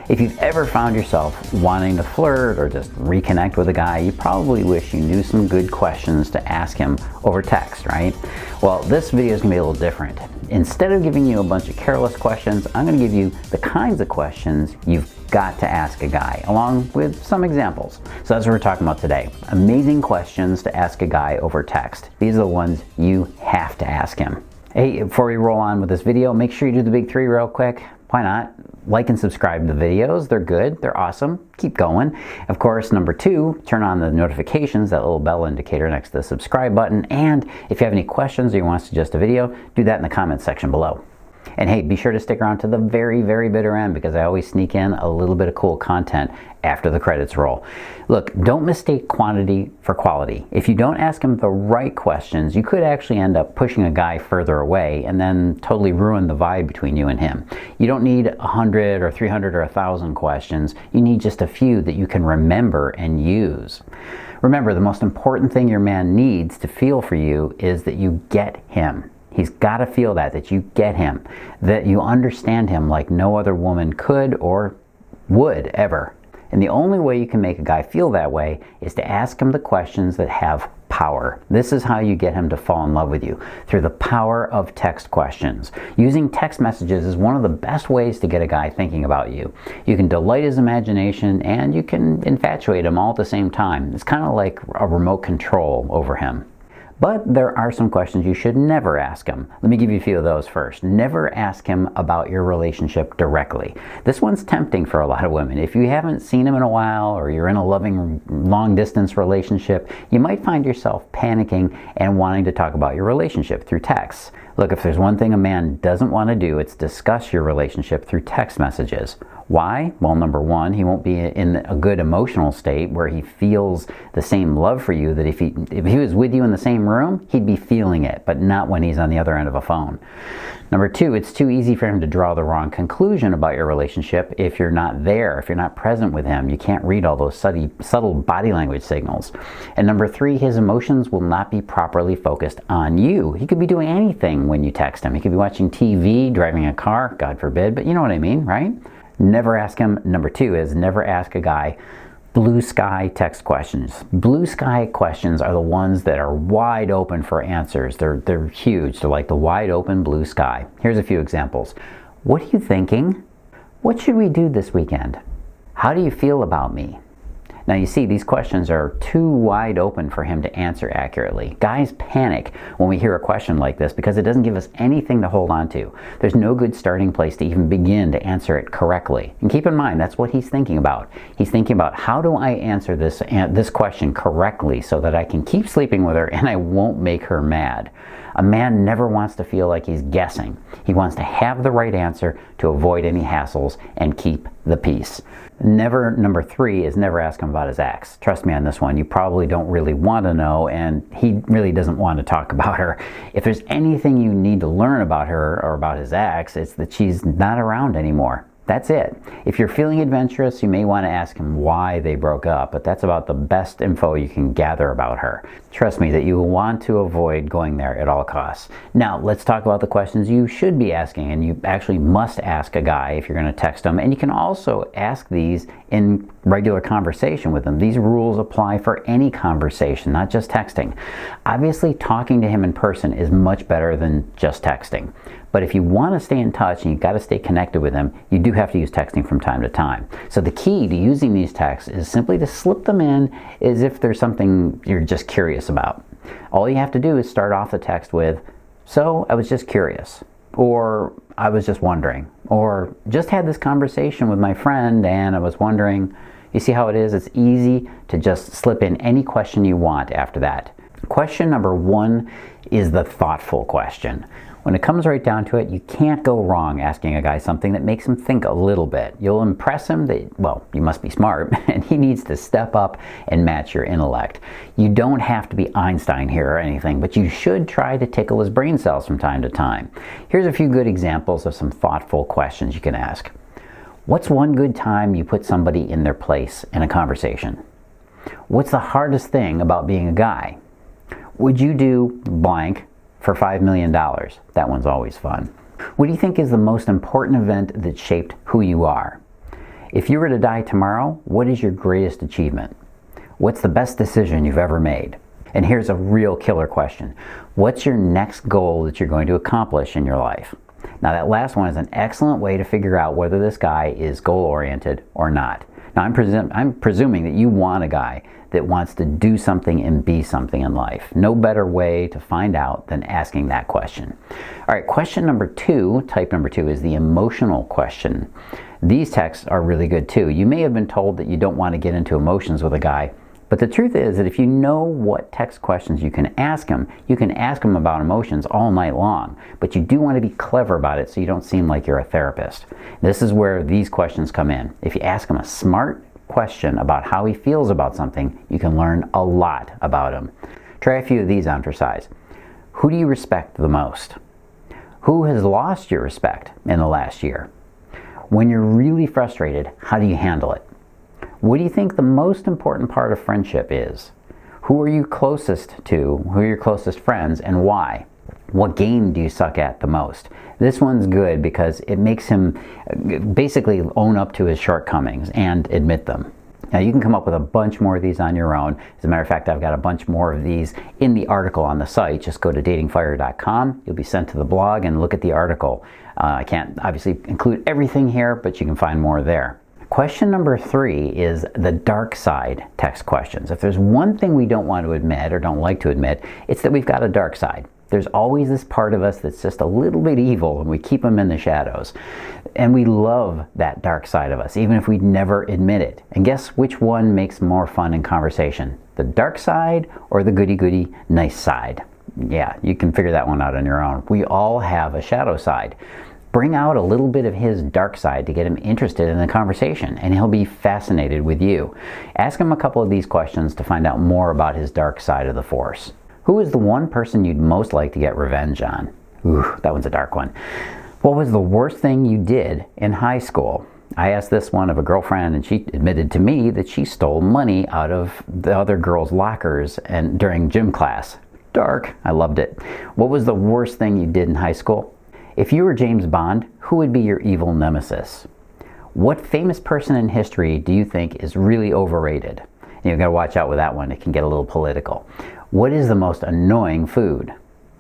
If you've ever found yourself wanting to flirt or just reconnect with a guy, you probably wish you knew some good questions to ask him over text, right? Well, this video is going to be a little different. Instead of giving you a bunch of careless questions, I'm going to give you the kinds of questions you've got to ask a guy, along with some examples. So that's what we're talking about today. Amazing questions to ask a guy over text. These are the ones you have to ask him. Hey, before we roll on with this video, make sure you do the big three real quick. Why not? Like and subscribe to the videos. They're good. They're awesome. Keep going. Of course, number 2, turn on the notifications, that little bell indicator next to the subscribe button. And if you have any questions or you want to suggest a video, do that in the comments section below. And hey, be sure to stick around to the very, very bitter end because I always sneak in a little bit of cool content after the credits roll. Look, don't mistake quantity for quality. If you don't ask him the right questions, you could actually end up pushing a guy further away and then totally ruin the vibe between you and him. You don't need 100 or 300 or 1,000 questions. You need just a few that you can remember and use. Remember, the most important thing your man needs to feel for you is that you get him. He's got to feel that you get him, that you understand him like no other woman could or would ever. And the only way you can make a guy feel that way is to ask him the questions that have power. This is how you get him to fall in love with you, through the power of text questions. Using text messages is one of the best ways to get a guy thinking about you. You can delight his imagination and you can infatuate him all at the same time. It's kind of like a remote control over him. But there are some questions you should never ask him. Let me give you a few of those first. Never ask him about your relationship directly. This one's tempting for a lot of women. If you haven't seen him in a while or you're in a loving long-distance relationship, you might find yourself panicking and wanting to talk about your relationship through text. Look, if there's one thing a man doesn't want to do, it's discuss your relationship through text messages. Why? Well, number 1, he won't be in a good emotional state where he feels the same love for you that if he was with you in the same room, he'd be feeling it, but not when he's on the other end of a phone. Number 2, it's too easy for him to draw the wrong conclusion about your relationship if you're not there, if you're not present with him. You can't read all those subtle body language signals. And number 3, his emotions will not be properly focused on you. He could be doing anything when you text him. He could be watching TV, driving a car, God forbid, but you know what I mean, right? Never ask him. Number 2 is never ask a guy blue sky text questions. Blue sky questions are the ones that are wide open for answers. They're huge. They're like the wide open blue sky. Here's a few examples. What are you thinking? What should we do this weekend? How do you feel about me? Now you see, these questions are too wide open for him to answer accurately. Guys panic when we hear a question like this because it doesn't give us anything to hold on to. There's no good starting place to even begin to answer it correctly. And keep in mind, that's what he's thinking about. He's thinking about, how do I answer this question correctly so that I can keep sleeping with her and I won't make her mad? A man never wants to feel like he's guessing. He wants to have the right answer to avoid any hassles and keep the peace. Number 3 is never ask him about his ex. Trust me on this one. You probably don't really want to know, and he really doesn't want to talk about her. If there's anything you need to learn about her or about his ex, it's that she's not around anymore. That's it. If you're feeling adventurous, you may want to ask him why they broke up, but that's about the best info you can gather about her. Trust me that you will want to avoid going there at all costs. Now, let's talk about the questions you should be asking, and you actually must ask a guy if you're going to text him, and you can also ask these in regular conversation with him. These rules apply for any conversation, not just texting. Obviously, talking to him in person is much better than just texting. But if you want to stay in touch and you've got to stay connected with him, you do have to use texting from time to time. So the key to using these texts is simply to slip them in as if there's something you're just curious about. All you have to do is start off the text with, "So I was just curious," or "I was just wondering," or "Just had this conversation with my friend and I was wondering." You see how it is? It's easy to just slip in any question you want after that. Question number 1 is the thoughtful question. When it comes right down to it, you can't go wrong asking a guy something that makes him think a little bit. You'll impress him that, well, you must be smart, and he needs to step up and match your intellect. You don't have to be Einstein here or anything, but you should try to tickle his brain cells from time to time. Here's a few good examples of some thoughtful questions you can ask. What's one good time you put somebody in their place in a conversation? What's the hardest thing about being a guy? Would you do blank for $5 million? That one's always fun. What do you think is the most important event that shaped who you are? If you were to die tomorrow, what is your greatest achievement? What's the best decision you've ever made? And here's a real killer question. What's your next goal that you're going to accomplish in your life? Now that last one is an excellent way to figure out whether this guy is goal-oriented or not. Now I'm presuming that you want a guy that wants to do something and be something in life. No better way to find out than asking that question. All right, question number 2, type number 2, is the emotional question. These texts are really good too. You may have been told that you don't want to get into emotions with a guy, but the truth is that if you know what text questions you can ask him about emotions all night long. But you do want to be clever about it so you don't seem like you're a therapist. This is where these questions come in. If you ask him a smart question about how he feels about something, you can learn a lot about him. Try a few of these on for size. Who do you respect the most? Who has lost your respect in the last year? When you're really frustrated, how do you handle it? What do you think the most important part of friendship is? Who are you closest to? Who are your closest friends and why? What game do you suck at the most? This one's good because it makes him basically own up to his shortcomings and admit them. Now you can come up with a bunch more of these on your own. As a matter of fact, I've got a bunch more of these in the article on the site. Just go to datingfire.com. You'll be sent to the blog and look at the article. I can't obviously include everything here, but you can find more there. Question number 3 is the dark side text questions. If there's one thing we don't want to admit or don't like to admit, it's that we've got a dark side. There's always this part of us that's just a little bit evil and we keep them in the shadows. And we love that dark side of us, even if we never admit it. And guess which one makes more fun in conversation? The dark side or the goody-goody nice side? Yeah, you can figure that one out on your own. We all have a shadow side. Bring out a little bit of his dark side to get him interested in the conversation, and he'll be fascinated with you. Ask him a couple of these questions to find out more about his dark side of the force. Who is the one person you'd most like to get revenge on? Ooh, that one's a dark one. What was the worst thing you did in high school? I asked this one of a girlfriend, and she admitted to me that she stole money out of the other girls' lockers and during gym class. Dark. I loved it. What was the worst thing you did in high school? If you were James Bond, who would be your evil nemesis? What famous person in history do you think is really overrated? You've got to watch out with that one. It can get a little political. What is the most annoying food?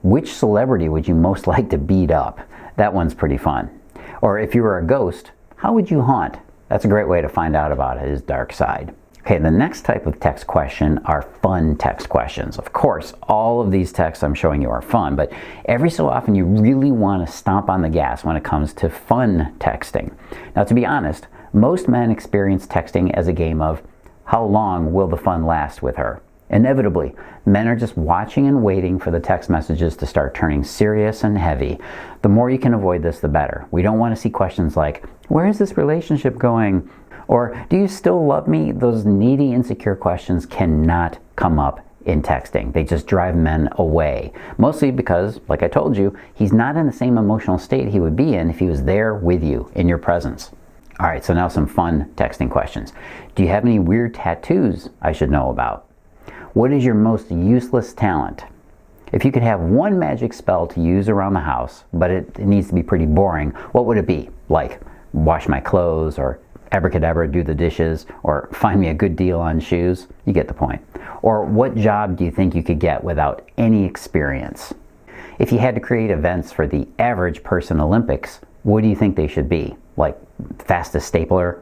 Which celebrity would you most like to beat up? That one's pretty fun. Or if you were a ghost, how would you haunt? That's a great way to find out about his dark side. Okay, the next type of text question are fun text questions. Of course, all of these texts I'm showing you are fun, but every so often you really want to stomp on the gas when it comes to fun texting. Now, to be honest, most men experience texting as a game of how long will the fun last with her? Inevitably, men are just watching and waiting for the text messages to start turning serious and heavy. The more you can avoid this, the better. We don't want to see questions like, where is this relationship going? Or, do you still love me? Those needy, insecure questions cannot come up in texting. They just drive men away. Mostly because, like I told you, he's not in the same emotional state he would be in if he was there with you, in your presence. All right, so now some fun texting questions. Do you have any weird tattoos I should know about? What is your most useless talent? If you could have one magic spell to use around the house, but it needs to be pretty boring, what would it be? Like, wash my clothes, or abracadabra, do the dishes, or find me a good deal on shoes. You get the point. Or what job do you think you could get without any experience? If you had to create events for the average person Olympics, what do you think they should be? Like fastest stapler,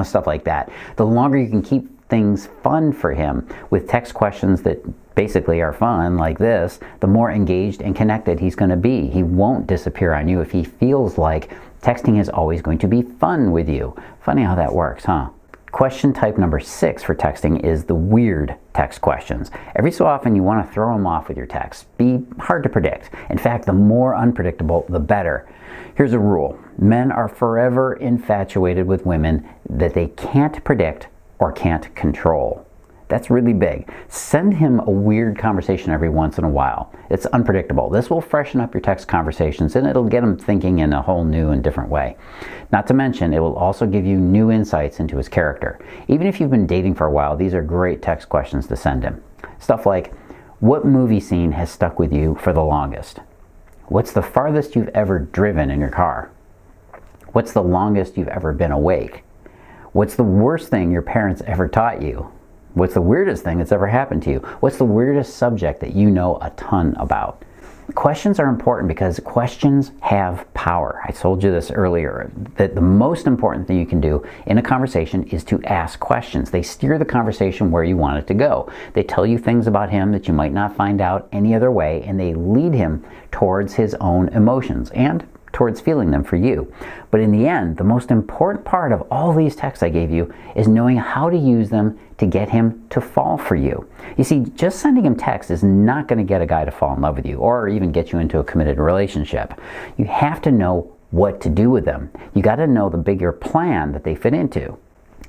stuff like that. The longer you can keep things fun for him with text questions that basically are fun like this, the more engaged and connected he's going to be. He won't disappear on you if he feels like texting is always going to be fun with you. Funny how that works, huh? Question type number 6 for texting is the weird text questions. Every so often you want to throw them off with your texts. Be hard to predict. In fact, the more unpredictable, the better. Here's a rule. Men are forever infatuated with women that they can't predict or can't control. That's really big. Send him a weird conversation every once in a while. It's unpredictable. This will freshen up your text conversations and it'll get him thinking in a whole new and different way. Not to mention, it will also give you new insights into his character. Even if you've been dating for a while, these are great text questions to send him. Stuff like, what movie scene has stuck with you for the longest? What's the farthest you've ever driven in your car? What's the longest you've ever been awake? What's the worst thing your parents ever taught you? What's the weirdest thing that's ever happened to you? What's the weirdest subject that you know a ton about? Questions are important because questions have power. I told you this earlier, that the most important thing you can do in a conversation is to ask questions. They steer the conversation where you want it to go. They tell you things about him that you might not find out any other way, and they lead him towards his own emotions and towards feeling them for you. But in the end, the most important part of all these texts I gave you is knowing how to use them to get him to fall for you. You see, just sending him text is not going to get a guy to fall in love with you or even get you into a committed relationship. You have to know what to do with them. You got to know the bigger plan that they fit into.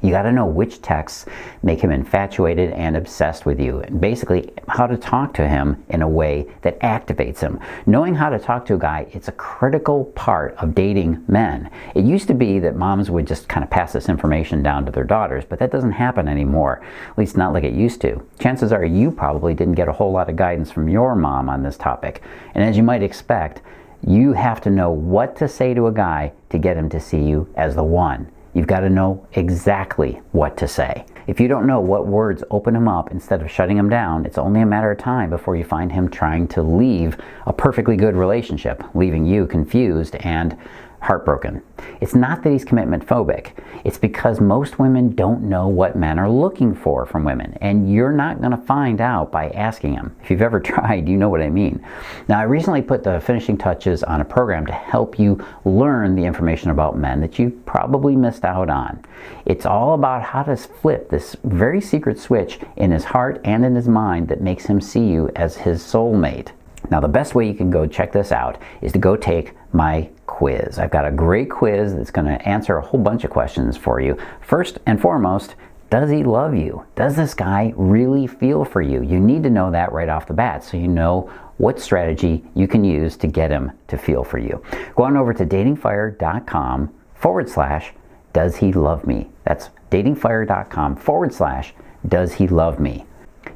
You got to know which texts make him infatuated and obsessed with you, and basically how to talk to him in a way that activates him. Knowing how to talk to a guy, it's a critical part of dating men. It used to be that moms would just kind of pass this information down to their daughters, but that doesn't happen anymore, at least not like it used to. Chances are you probably didn't get a whole lot of guidance from your mom on this topic, and as you might expect, you have to know what to say to a guy to get him to see you as the one. You've got to know exactly what to say. If you don't know what words open him up instead of shutting him down, it's only a matter of time before you find him trying to leave a perfectly good relationship, leaving you confused and heartbroken. It's not that he's commitment phobic. It's because most women don't know what men are looking for from women, and you're not going to find out by asking him. If you've ever tried, you know what I mean. Now, I recently put the finishing touches on a program to help you learn the information about men that you probably missed out on. It's all about how to flip this very secret switch in his heart and in his mind that makes him see you as his soulmate. Now, the best way you can go check this out is to go take my quiz. I've got a great quiz that's going to answer a whole bunch of questions for you. First and foremost, does he love you? Does this guy really feel for you? You need to know that right off the bat so you know what strategy you can use to get him to feel for you. Go on over to datingfire.com/does he love me. That's datingfire.com/does he love me.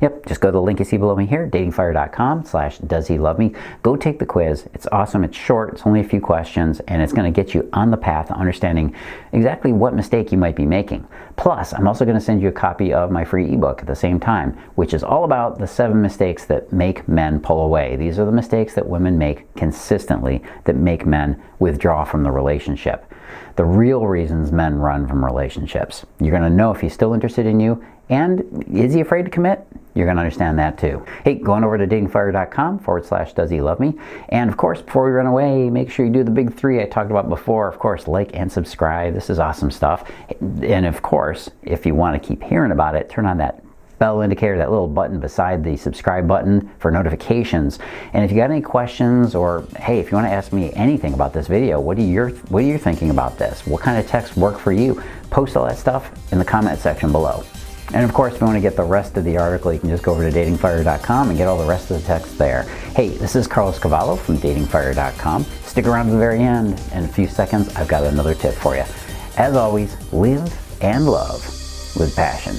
Yep, just go to the link you see below me here, datingfire.com/does he love me. Go take the quiz. It's awesome. It's short. It's only a few questions, and it's going to get you on the path to understanding exactly what mistake you might be making. Plus, I'm also going to send you a copy of my free ebook at the same time, which is all about the 7 mistakes that make men pull away. These are the mistakes that women make consistently that make men withdraw from the relationship. The real reasons men run from relationships. You're going to know if he's still interested in you, and is he afraid to commit? You're going to understand that too. Hey, go on over to datingfire.com/does he love me. And of course, before we run away, make sure you do the big 3 I talked about before. Of course, like and subscribe. This is awesome stuff. And of course, if you want to keep hearing about it, turn on that bell indicator, that little button beside the subscribe button for notifications. And if you got any questions, or hey, if you want to ask me anything about this video, what are you thinking about this? What kind of texts work for you? Post all that stuff in the comment section below. And of course, if you want to get the rest of the article, you can just go over to datingfire.com and get all the rest of the text there. Hey, this is Carlos Cavallo from datingfire.com. Stick around to the very end. In a few seconds, I've got another tip for you. As always, live and love with passion.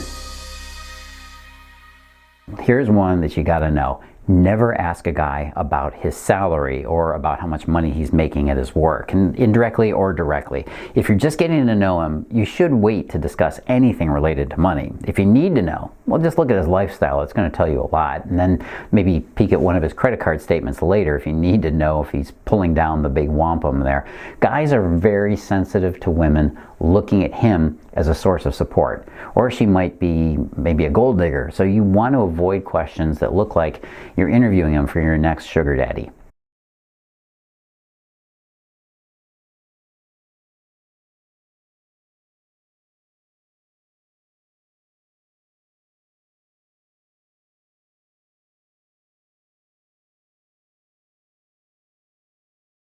Here's one that you got to know. Never ask a guy about his salary or about how much money he's making at his work, and indirectly or directly. If you're just getting to know him, you should wait to discuss anything related to money. If you need to know, well, just look at his lifestyle. It's going to tell you a lot. And then maybe peek at one of his credit card statements later if you need to know if he's pulling down the big wampum there. Guys are very sensitive to women looking at him as a source of support, or she might be maybe a gold digger. So you want to avoid questions that look like you're interviewing him for your next sugar daddy.